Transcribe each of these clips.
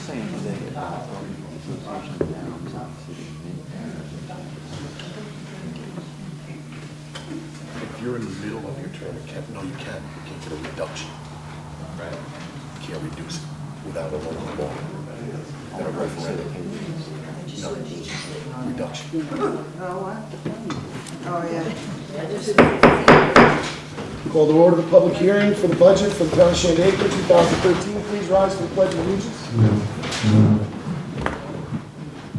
saying today about association towns and city. If you're in the middle of your term, you can't get a reduction. Right. You can't reduce it without a local law. And a referendum. No, reduction. Oh, what? Oh, yeah. Call to order the public hearing for the budget for the town of Shandaken 2013. Please rise for the pledge of allegiance.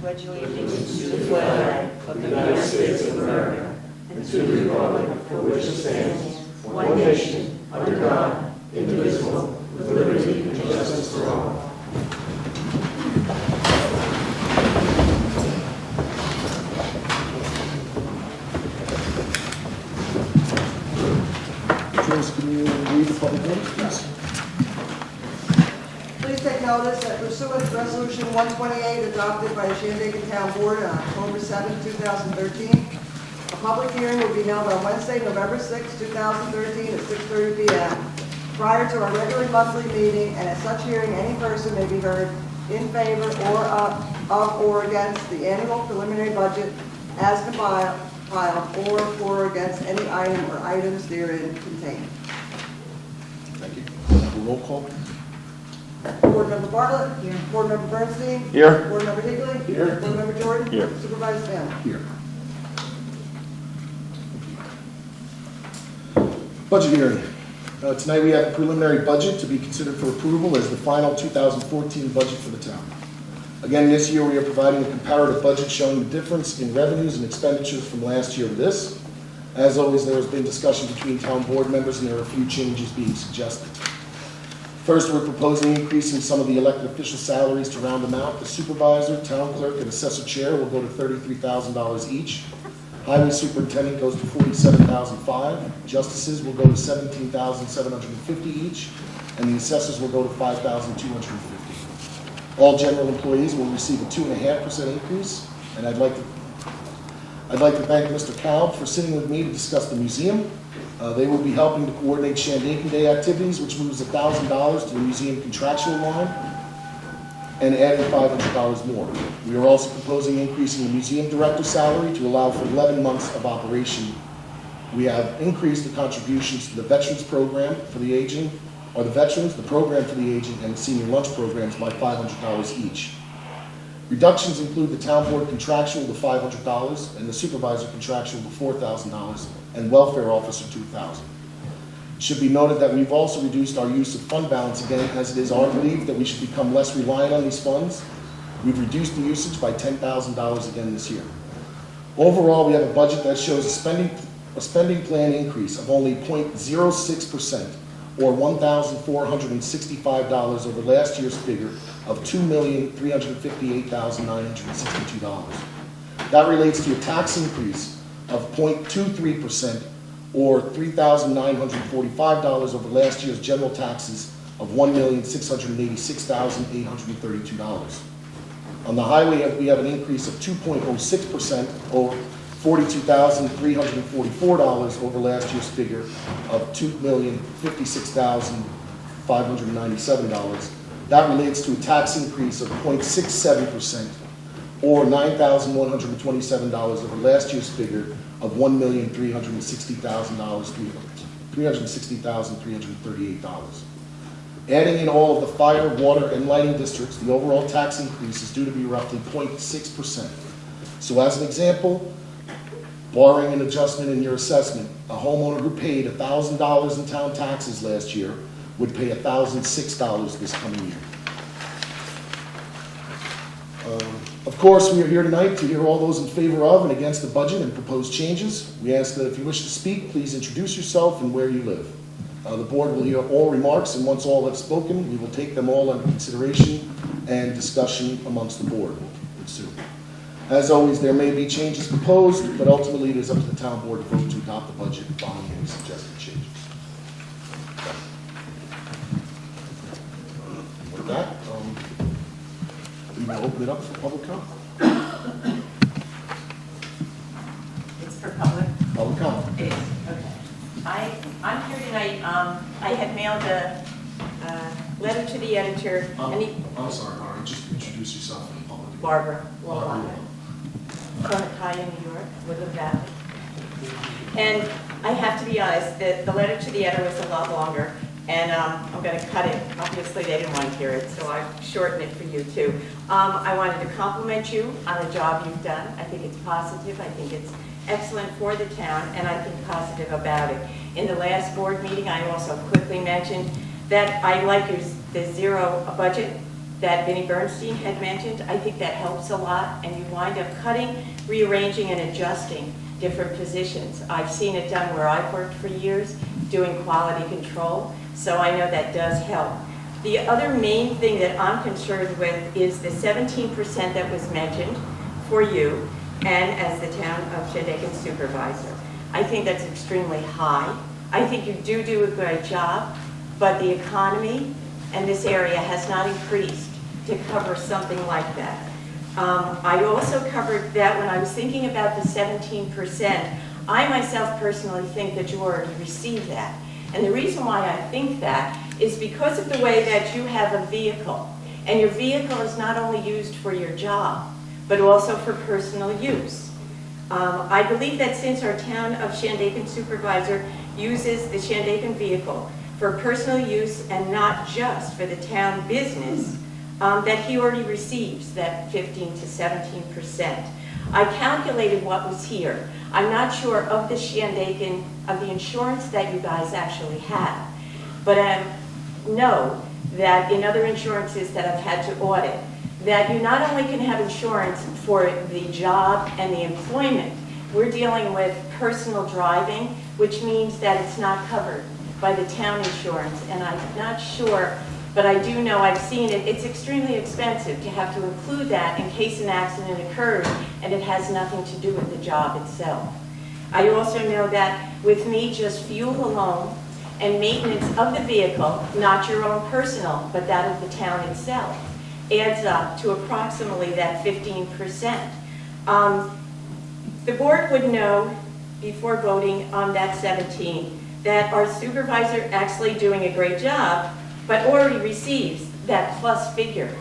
Pledge allegiance to the flag of the United States of America and to the republic for which it stands, one nation, under God, indivisible, with liberty and justice for all. Joyce, can you read the public notice, please? Please take notice that pursuant to Resolution 128 adopted by the Shandaken Town Board on October 7, 2013, a public hearing will be held on Wednesday, November 6, 2013 at 6:30 p.m. prior to our regular monthly meeting, and at such hearing, any person may be heard in favor or of or against the annual preliminary budget as compiled, or for or against any item or items therein contained. Thank you. Have a roll call. Board Member Bartlett. Here. Board Member Bernstein. Here. Board Member Higley. Here. Board Member Jordan. Here. Supervisor Stanley. Here. Budget hearing. Tonight we have a preliminary budget to be considered for approval as the final 2014 budget for the town. Again, this year we are providing a comparative budget showing the difference in revenues and expenditures from last year to this. As always, there has been discussion between town board members and there are a few changes being suggested. First, we're proposing increasing some of the elected official salaries to round them out. The supervisor, town clerk, and assessor chair will go to $33,000 each. Highway superintendent goes to $47,500. Justices will go to $17,750 each, and the assessors will go to $5,250. All general employees will receive a 2.5% increase, and I'd like to thank Mr. Kalb for sitting with me to discuss the museum. They will be helping to coordinate Shandaken Day activities, which moves $1,000 to the museum contractual line and adding $500 more. We are also proposing increasing the museum director's salary to allow for 11 months of operation. We have increased the contributions to the veterans program for the aging, or the veterans, the program for the aging, and the senior lunch programs by $500 each. Reductions include the town board contractual to $500 and the supervisor contractual to $4,000 and welfare officer $2,000. It should be noted that we've also reduced our use of fund balance again, as it is our belief that we should become less reliant on these funds. We've reduced the usage by $10,000 again this year. Overall, we have a budget that shows a spending plan increase of only 0.06%, or $1,465 over last year's figure of $2,358,962. That relates to a tax increase of 0.23%, or $3,945 over last year's general taxes of $1,686,832. On the highway, we have an increase of 2.06%, or $42,344 over last year's figure of $2,056,597. That relates to a tax increase of 0.67%, or $9,127 over last year's figure of $1,360,338. Adding in all of the fire, water, and lighting districts, the overall tax increase is due to be roughly 0.6%. So as an example, barring an adjustment in your assessment, a homeowner who paid $1,000 in town taxes last year would pay $1,006 this coming year. Of course, we are here tonight to hear all those in favor of and against the budget and proposed changes. We ask that if you wish to speak, please introduce yourself and where you live. The board will hear all remarks, and once all have spoken, we will take them all under consideration and discussion amongst the board will ensue. As always, there may be changes proposed, but ultimately it is up to the town board to vote to adopt the budget following any suggested changes. With that, we will open it up for public comment. It's for public? Public comment. It is, okay. I'm here tonight, I had mailed a letter to the editor. I'm sorry, Ari. right, just introduce yourself in the public. Barbara Barbara. Lombardo, from Italian, New York, Woodland Valley. And I have to be honest, the letter to the editor was a lot longer, and I'm going to cut it. Obviously, they didn't want to hear it, so I shortened it for you too. I wanted to compliment you on the job you've done. I think it's positive. I think it's excellent for the town, and I think positive about it. In the last board meeting, I also quickly mentioned that I like the zero budget that Vinnie Bernstein had mentioned. I think that helps a lot, and you wind up cutting, rearranging, and adjusting different positions. I've seen it done where I've worked for years, doing quality control, so I know that does help. The other main thing that I'm concerned with is the 17% that was mentioned for you and as the town of Shandaken supervisor. I think that's extremely high. I think you do a great job, but the economy and this area has not increased to cover something like that. I also covered that when I was thinking about the 17%, I myself personally think that you already received that. And the reason why I think that is because of the way that you have a vehicle. And your vehicle is not only used for your job, but also for personal use. I believe that since our town of Shandaken supervisor uses the Shandaken vehicle for personal use and not just for the town business, that he already receives that 15 to 17%. I calculated what was here. I'm not sure of the Shandaken, of the insurance that you guys actually have, but I know that in other insurances that I've had to audit, that you not only can have insurance for the job and the employment, we're dealing with personal driving, which means that it's not covered by the town insurance, and I'm not sure, but I do know, I've seen it, it's extremely expensive to have to include that in case an accident occurs and it has nothing to do with the job itself. I also know that with me, just fuel alone and maintenance of the vehicle, not your own personal, but that of the town itself, adds up to approximately that 15%. The board would know before voting on that 17 that our supervisor actually doing a great job, but already receives that plus figure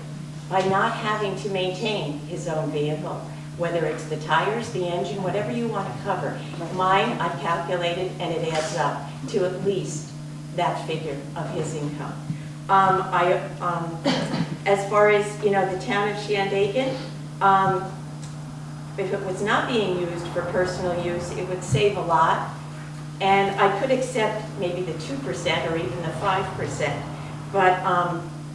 by not having to maintain his own vehicle, whether it's the tires, the engine, whatever you want to cover. Mine, I've calculated, and it adds up to at least that figure of his income. As far as, you know, the town of Shandaken, if it was not being used for personal use, it would save a lot. And I could accept maybe the 2% or even the 5%. But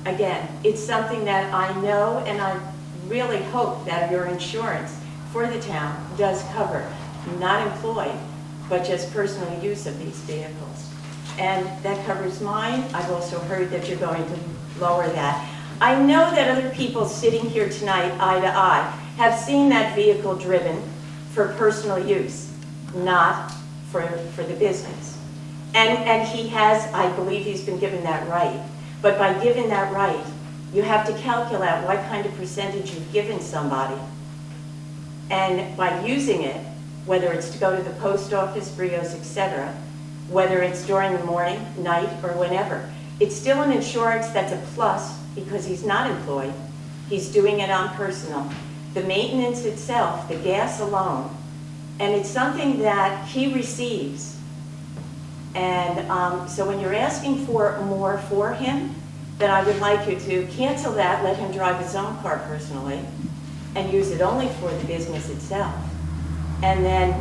again, it's something that I know, and I really hope that your insurance for the town does cover, not employed, but just personal use of these vehicles. And that covers mine. I've also heard that you're going to lower that. I know that other people sitting here tonight, eye to eye, have seen that vehicle driven for personal use, not for the business. And he has, I believe he's been given that right. But by giving that right, you have to calculate what kind of percentage you've given somebody. And by using it, whether it's to go to the post office, Brios, etc., whether it's during the morning, night, or whenever, it's still an insurance that's a plus because he's not employed. He's doing it on personal. The maintenance itself, the gas alone, and it's something that he receives. And so when you're asking for more for him, then I would like you to cancel that, let him drive his own car personally, and use it only for the business itself. And then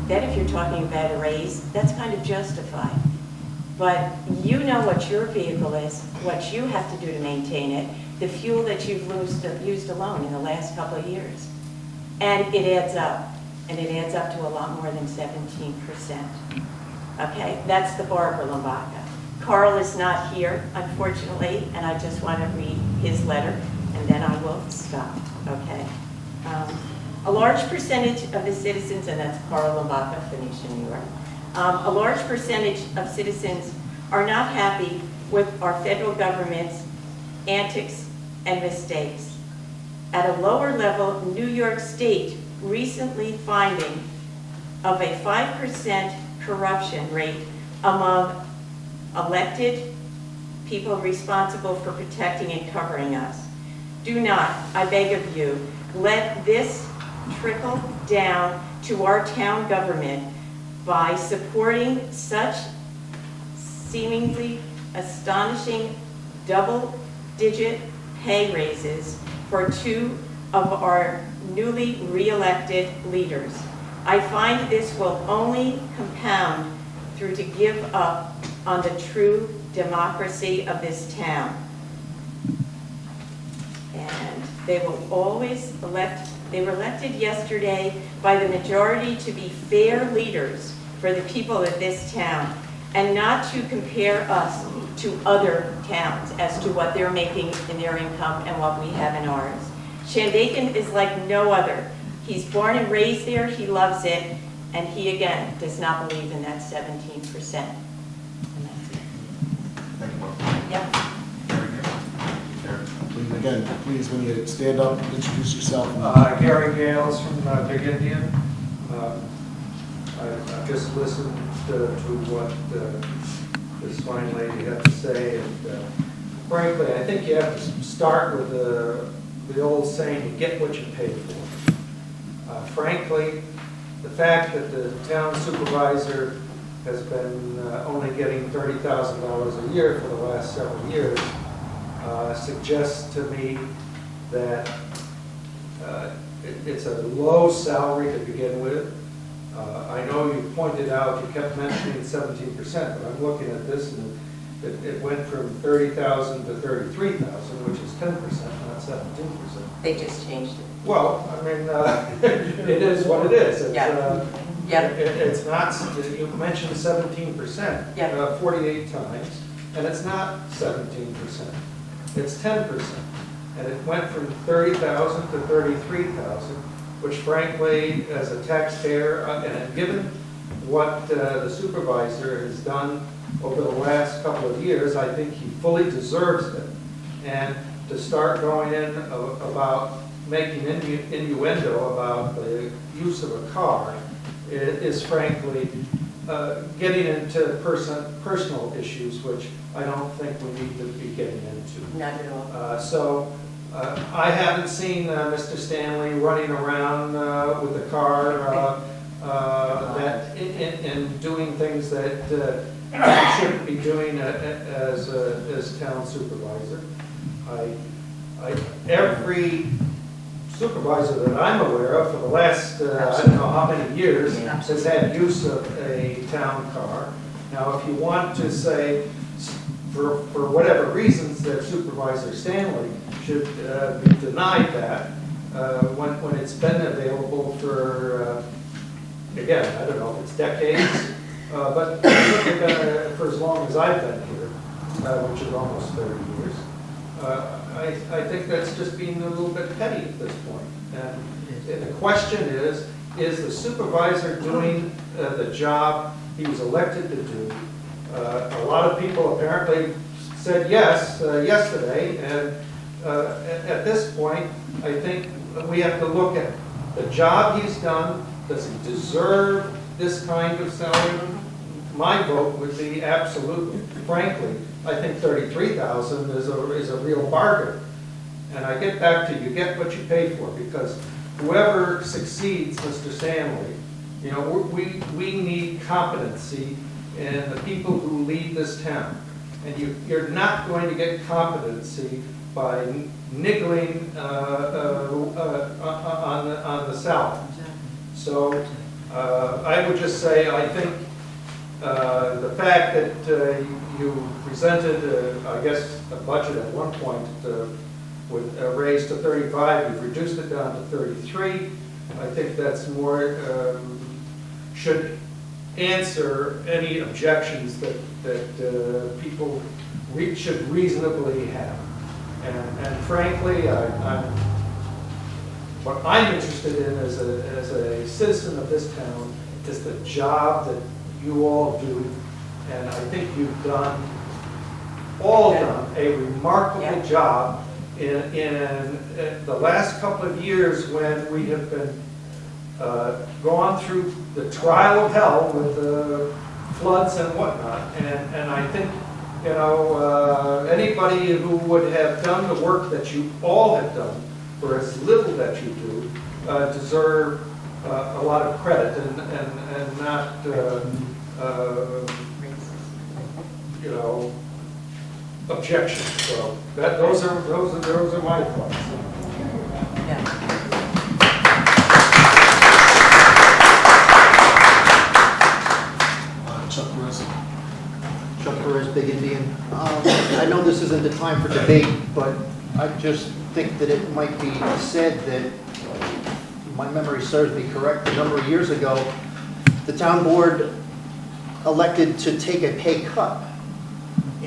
if you're talking about a raise, that's kind of justified. But you know what your vehicle is, what you have to do to maintain it, the fuel that you've used alone in the last couple of years. And it adds up. And it adds up to a lot more than 17%. Okay, that's the Barbara Lombardo. Carl is not here, unfortunately, and I just want to read his letter, and then I will stop, okay? A large percentage of the citizens, and that's Carl Lombardo, Phoenician, New York, a large percentage of citizens are not happy with our federal government's antics and mistakes. At a lower level, New York State recently finding of a 5% corruption rate among elected people responsible for protecting and covering us. do not, I beg of you, let this trickle down to our town government by supporting such seemingly astonishing double-digit pay raises for two of our newly re-elected leaders. I find this will only compound through to give up on the true democracy of this town. And they will always elect, they were elected yesterday by the majority to be fair leaders for the people of this town, and not to compare us to other towns as to what they're making in their income and what we have in ours. Shandaken is like no other. He's born and raised there, he loves it, and he, again, does not believe in that 17%. And that's it. Thank you, Bob. Yep. Please, again, please, when you stand up, introduce yourself. Gary Gales from Big Indian. I've just listened to what this fine lady had to say, and frankly, I think you have to start with the old saying, you get what you pay for. Frankly, the fact that the town supervisor has been only getting $30,000 a year for the last several years suggests to me that it's a low salary to begin with. I know you pointed out, you kept mentioning 17%, but I'm looking at this and it went from 30,000 to 33,000, which is 10%, not 17%. They just changed it. Well, I mean, it is what it is. It's, Yeah. it's not, you mentioned 17%, Yeah. 48 times, and it's not 17%. It's 10%. And it went from 30,000 to 33,000, which frankly, as a taxpayer, and given what the supervisor has done over the last couple of years, I think he fully deserves it. And to start going in about making innuendo about the use of a car is frankly getting into personal issues, which I don't think we need to be getting into. Not at all. So I haven't seen Mr. Stanley running around with a car and doing things that he shouldn't be doing as town supervisor. Every supervisor that I'm aware of for the last, I don't know how many years, has had use of a town car. Now, if you want to say, for whatever reasons, that Supervisor Stanley should be denied that, when it's been available for, again, I don't know if it's decades, but it's been for as long as I've been here, which is almost 30 years. I think that's just being a little bit petty at this point. And the question is the supervisor doing the job he was elected to do? A lot of people apparently said yes yesterday, and at this point, I think we have to look at the job he's done. Does he deserve this kind of salary? My vote would be absolutely. Frankly, I think 33,000 is a real bargain. And I get back to you get what you pay for, because whoever succeeds Mr. Stanley, you know, we need competency in the people who lead this town. And you're not going to get competency by niggling on the salary. So I would just say I think the fact that you presented, I guess, a budget at one point with a raise to 35, you've reduced it down to 33. I think that's more, should answer any objections that people should reasonably have. And frankly, what I'm interested in as a citizen of this town is the job that you all do. And I think you've done a remarkable job in the last couple of years when we have been gone through the trial of hell with the floods and whatnot. And I think You know, anybody who would have done the work that you all have done for as little that you do deserve a lot of credit and not, you know, objections. So those are my thoughts. Chuck Perez. Chuck Perez, Big Indian. I know this isn't the time for debate, but I just think that it might be said that, if my memory serves me correct, a number of years ago, the town board elected to take a pay cut.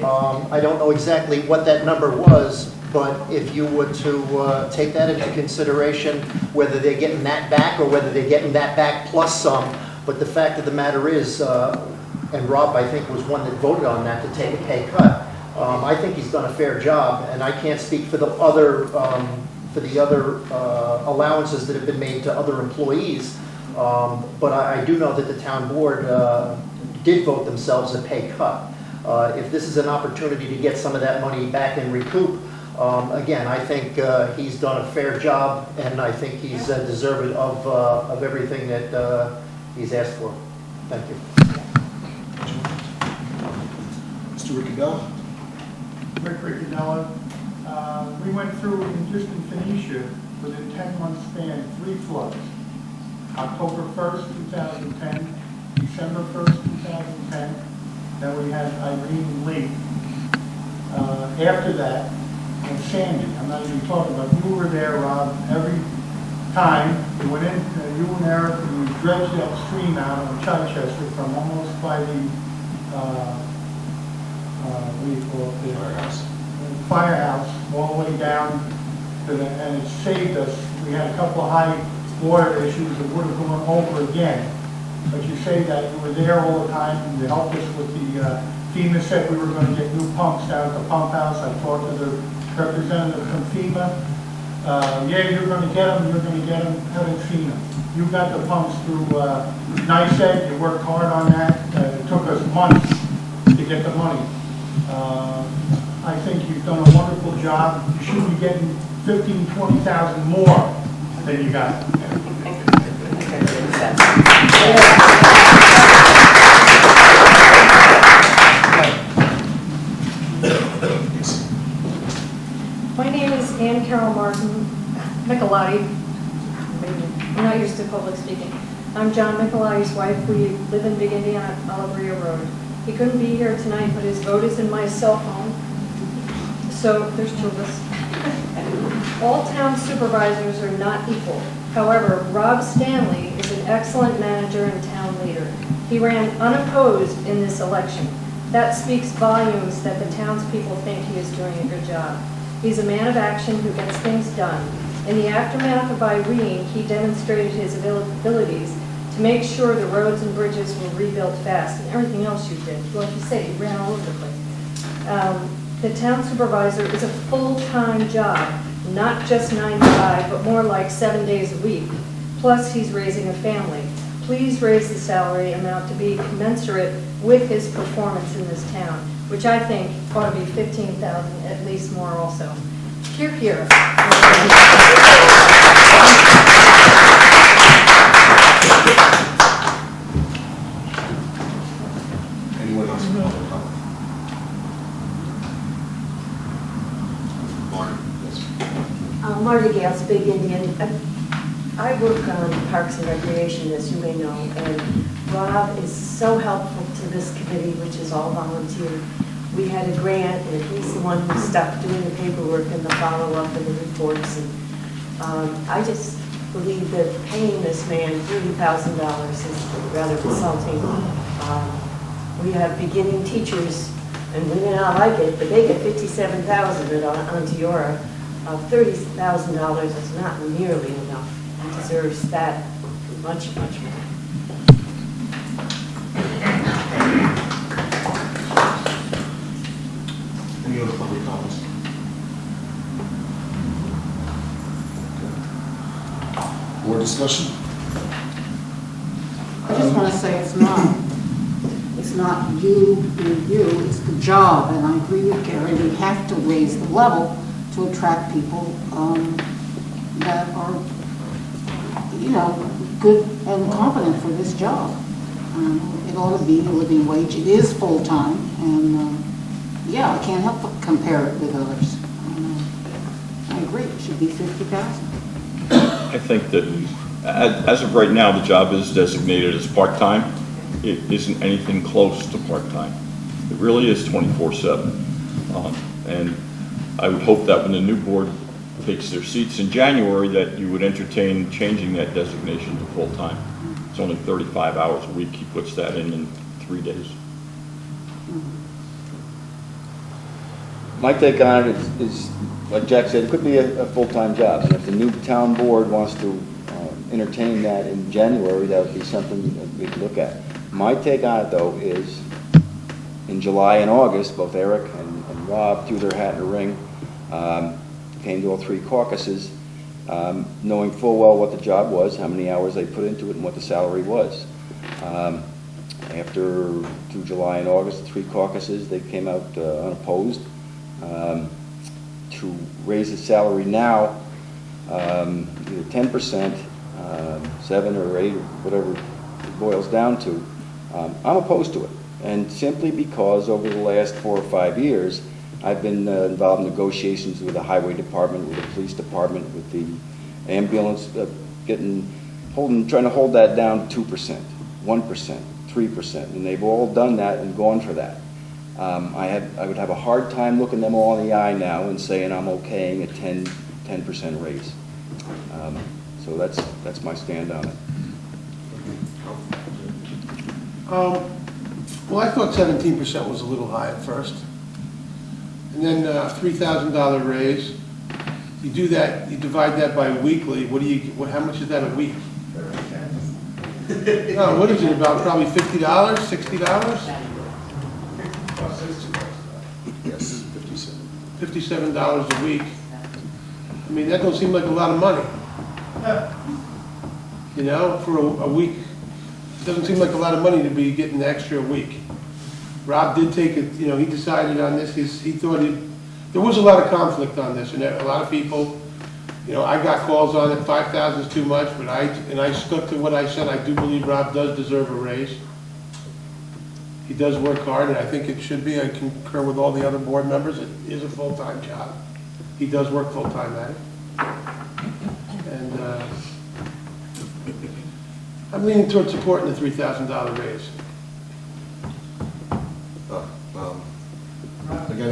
I don't know exactly what that number was, but if you were to take that into consideration, whether they're getting that back or whether they're getting that back plus some, but the fact of the matter is, and Rob, I think, was one that voted on that to take a pay cut. I think he's done a fair job, and I can't speak for the other allowances that have been made to other employees, but I do know that the town board did vote themselves a pay cut. If this is an opportunity to get some of that money back and recoup, again, I think he's done a fair job, and I think he's deserving of everything that he's asked for. Thank you. Mr. Riccadella. Rick Riccadella. We went through, just in Phoenicia, within 10-month span, 3 floods. October 1st, 2010, December 1st, 2010, then we had Irene and Lee. After that, and Sandy, I'm not even talking about, you were there, Rob, every time you went in, you and Eric, and you dredged that stream out of Chichester from almost by the, what do you call it? The firehouse, all the way down to the, and it saved us. We had a couple of high water issues that would have gone over again. But you say that you were there all the time, and you helped us with the, FEMA said we were going to get new pumps down at the pump house. I talked to the representative from FEMA. Yeah, you're going to get them, haven't seen them. You got the pumps through NICEAD, you worked hard on that. It took us months to get the money. I think you've done a wonderful job. You should be getting 15,000, 20,000 more than you got. My name is Ann Carol Martin Michelotti. I'm not used to public speaking. I'm John Michelotti's wife. We live in Big Indian on Alabria Road. He couldn't be here tonight, but his vote is in my cell phone. So there's 2 of us. All town supervisors are not equal. However, Rob Stanley is an excellent manager and town leader. He ran unopposed in this election. That speaks volumes that the townspeople think he is doing a good job. He's a man of action who gets things done. In the aftermath of Irene, he demonstrated his abilities to make sure the roads and bridges were rebuilt fast, and everything else you did. Like you said, you ran all over the place. The town supervisor is a full-time job, not just 9 to 5, but more like 7 days a week. Plus, he's raising a family. Please raise the salary amount to be commensurate with his performance in this town, which I think ought to be 15,000, at least more also. Hear, hear. Anyone else? Martin, yes. Marty Gales, Big Indian. I work on Parks and Recreation, as you may know, and Rob is so helpful to this committee, which is all volunteer. We had a grant, and he's the one who stuck doing the paperwork and the follow-up and the reports. And I just believe that paying this man $30,000 is rather insulting. We have beginning teachers, and we may not like it, but they get $57,000 at Ontiora. $30,000 is not nearly enough. He deserves that much, much more. Any other public comments? Board discussion? I just want to say it's It's not you, it's the job, and I agree with Gary, we have to raise the level to attract people that are, you know, good and competent for this job. It ought to be a living wage. It is full-time, and yeah, I can't help but compare it with others. I agree, it should be 50,000. I think that as of right now, the job is designated as part-time. It isn't anything close to part-time. It really is 24/7. And I would hope that when the new board takes their seats in January, that you would entertain changing that designation to full-time. It's only 35 hours a week. He puts that in 3 days. My take on it is, like Jack said, it could be a full-time job. And if the new town board wants to entertain that in January, that would be something that we could look at. My take on it, though, is in July and August, both Eric and Rob threw their hat in the ring, came to all 3 caucuses, knowing full well what the job was, how many hours they put into it, and what the salary was. Through July and August, the 3 caucuses, they came out unopposed. To raise his salary now, either 10%, 7 or 8, whatever it boils down to, I'm opposed to it. And simply because over the last 4 or 5 years, I've been involved in negotiations with the highway department, with the police department, with the ambulance, trying to hold that down to 2%, 1%, 3%, and they've all done that and gone for that. I would have a hard time looking them all in the eye now and saying I'm okaying a 10% raise. So that's my stand on it. Well, I thought 17% was a little high at first. And then $3,000 raise. You do that, you divide that by weekly. How much is that a week? No, what is it, about probably $50, $60? Yes, 57. $57 a week. I mean, that don't seem like a lot of money. You know, for a week. It doesn't seem like a lot of money to be getting the extra week. Rob did take it, you know, he decided on this. He thought there was a lot of conflict on this, and a lot of people, you know, I got calls on it, 5,000 is too much, but I stuck to what I said. I do believe Rob does deserve a raise. He does work hard, and I think it should be. I concur with all the other board members. It is a full-time job. He does work full-time at it. And I'm leaning towards supporting the $3,000 raise. Again,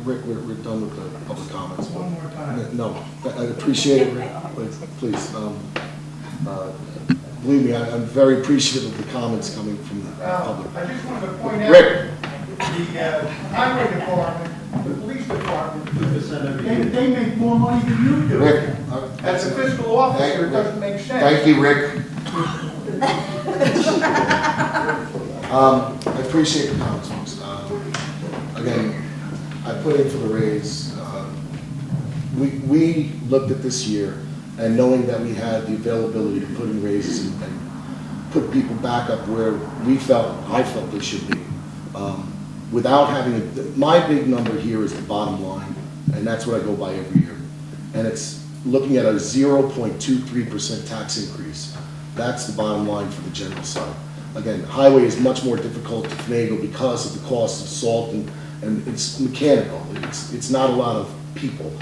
Rick, we're done with the public comments. One more time. No, I appreciate it, Rick, but please, believe me, I'm very appreciative of the comments coming from the public. I just wanted to point out, Rick. the highway department, the police department, they make more money than you do. Rick. As a fiscal officer, it doesn't make sense. Thank you, Rick. I appreciate the comments, folks. Again, I put in for the raise. We looked at this year, and knowing that we had the availability to put in raises and put people back up where I felt they should be. Without having, my big number here is the bottom line, and that's what I go by every year. And it's looking at a 0.23% tax increase. That's the bottom line for the general side. Again, highway is much more difficult to finagle because of the cost of salt and it's mechanical. It's not a lot of people.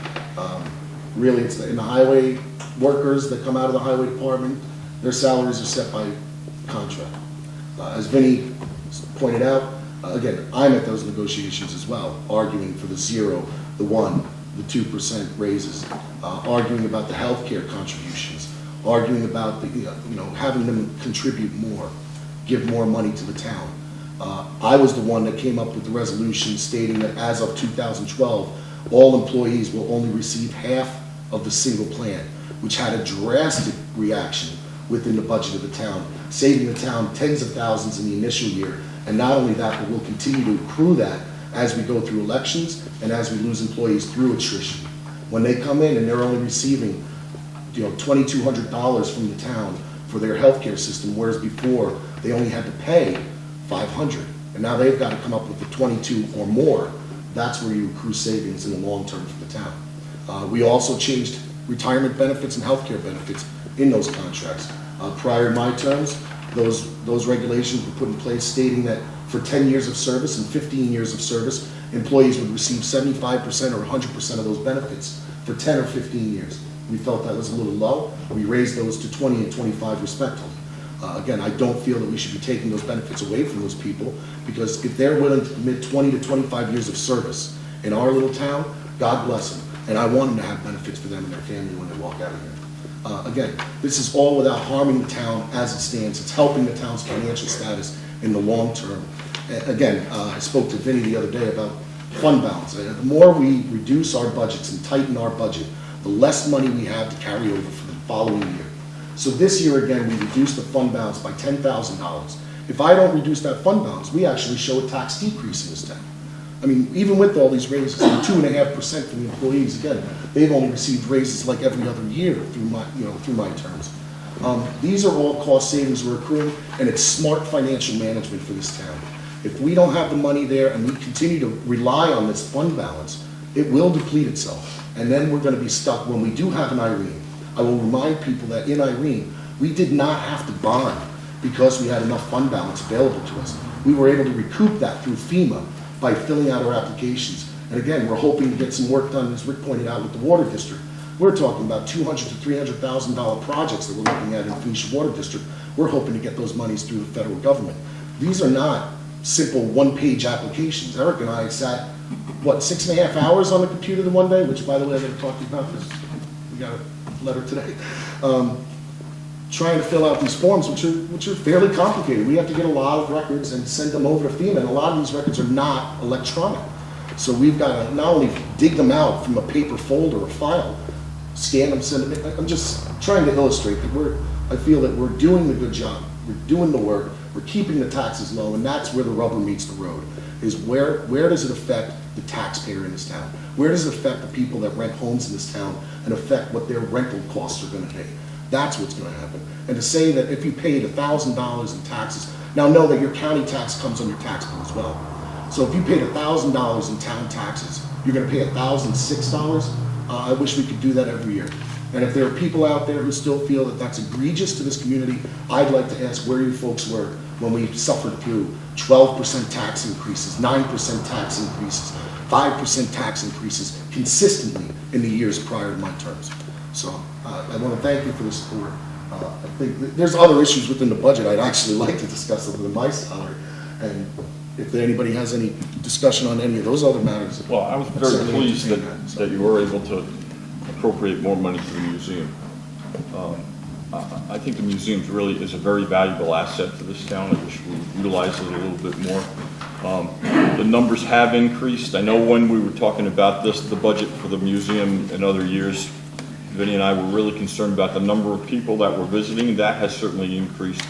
Really, it's in the highway workers that come out of the highway department, their salaries are set by contract. As Vinny pointed out, again, I'm at those negotiations as well, arguing for the 0, the 1, the 2% raises, arguing about the healthcare contributions, arguing about the, having them contribute more, give more money to the town. I was the one that came up with the resolution stating that as of 2012, all employees will only receive half of the single plan, which had a drastic reaction within the budget of the town, saving the town tens of thousands in the initial year. And not only that, but we'll continue to accrue that as we go through elections and as we lose employees through attrition. When they come in and they're only receiving $2,200 from the town for their healthcare system, whereas before they only had to pay $500. and now they've got to come up with the 22 or more. That's where you accrue savings in the long term for the town. We also changed retirement benefits and healthcare benefits in those contracts. Prior to my terms, those regulations were put in place stating that for 10 years of service and 15 years of service, employees would receive 75% or 100% of those benefits for 10 or 15 years. We felt that was a little low. We raised those to 20 and 25 respectively. Again, I don't feel that we should be taking those benefits away from those people, because if they're willing to commit 20 to 25 years of service in our little town, God bless them. And I want them to have benefits for them and their family when they walk out of here. Again, this is all without harming the town as it stands. It's helping the town's financial status in the long term. Again, I spoke to Vinny the other day about fund balance. The more we reduce our budgets and tighten our budget, the less money we have to carry over for the following year. So this year, again, we reduced the fund balance by $10,000. If I don't reduce that fund balance, we actually show a tax decrease in this town. I mean, even with all these raises, 2.5% for the employees, again, they've only received raises like every other year through my terms. These are all cost savings we're accruing, and it's smart financial management for this town. If we don't have the money there and we continue to rely on this fund balance, it will deplete itself. And then we're gonna be stuck when we do have an Irene. I will remind people that in Irene, we did not have to bond because we had enough fund balance available to us. We were able to recoup that through FEMA by filling out our applications. And again, we're hoping to get some work done, as Rick pointed out, with the water district. We're talking about $200,000 to $300,000 projects that we're looking at in the Phoenicia Water District. We're hoping to get those monies through the federal government. These are not simple one-page applications. Eric and I sat, 6.5 hours on the computer the one day, which, by the way, I gotta talk to you about this. We got a letter today. Trying to fill out these forms, which are fairly complicated. We have to get a lot of records and send them over to FEMA, and a lot of these records are not electronic. So we've got to not only dig them out from a paper folder or file, scan them, send them. I'm just trying to illustrate that I feel that we're doing the good job. We're doing the work. We're keeping the taxes low, and that's where the rubber meets the road, is where does it affect the taxpayer in this town? Where does it affect the people that rent homes in this town and affect what their rental costs are going to be? That's what's going to happen. And to say that if you paid $1,000 in taxes, now know that your county tax comes on your tax bill as well. So if you paid $1,000 in town taxes, you're going to pay $1,006. I wish we could do that every year. And if there are people out there who still feel that that's egregious to this community, I'd like to ask where you folks were when we suffered through 12% tax increases, 9% tax increases, 5% tax increases consistently in the years prior to my terms. So I want to thank you for the support. I think there's other issues within the budget I'd actually like to discuss other than my salary. And if anybody has any discussion on any of those other matters. Well, I was very pleased that you were able to appropriate more money to the museum. I think the museum really is a very valuable asset to this town. I wish we utilized it a little bit more. The numbers have increased. I know when we were talking about the budget for the museum in other years, Vinny and I were really concerned about the number of people that were visiting. That has certainly increased,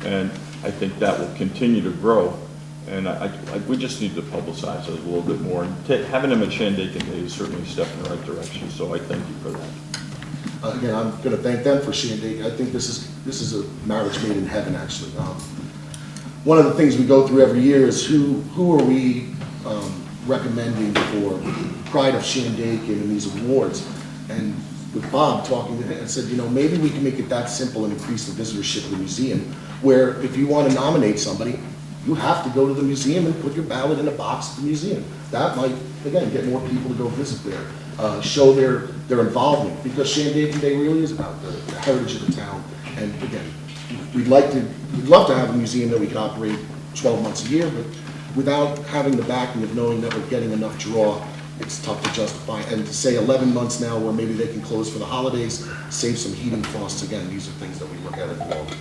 and I think that will continue to grow. And we just need to publicize it a little bit more. And having them at Shandaken Day is certainly a step in the right direction, so I thank you for that. Again, I'm going to thank them for Shandaken. I think this is a marriage made in heaven, actually. One of the things we go through every year is who are we recommending for Pride of Shandaken and these awards. And with Bob talking to him, I said, maybe we can make it that simple and increase the visitorship of the museum, where if you want to nominate somebody, you have to go to the museum and put your ballot in a box at the museum. That might, again, get more people to go visit there, show their involvement, because Shandaken Day really is about the heritage of the town. And again, we'd love to have a museum that we could operate 12 months a year, but without having the backing of knowing that we're getting enough draw, it's tough to justify. And to say 11 months now where maybe they can close for the holidays, save some heating costs, again, these are things that we look at the long term.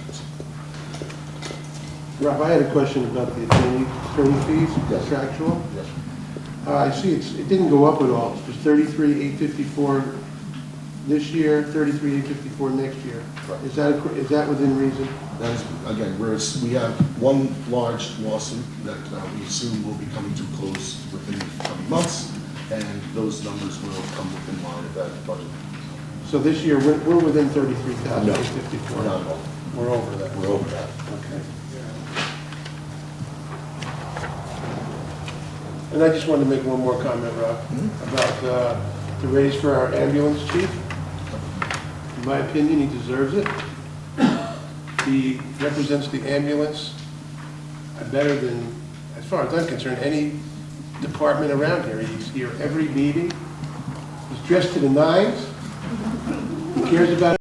Rob, I had a question about the attorney fees, contractual. Yes. I see it didn't go up at all. It was $33,854 this year, $33,854 next year. Right. Is that within reason? That is, again, we have one large lawsuit that we assume will be coming to a close within the coming months, and those numbers will come within line of that budget. So this year, we're within $33,854? Not at all. We're over that? We're over that. Okay. And I just wanted to make one more comment, Rob, about the raise for our ambulance chief. In my opinion, he deserves it. He represents the ambulance better than, as far as I'm concerned, any department around here. He's here every meeting. He's dressed to the nines. He cares about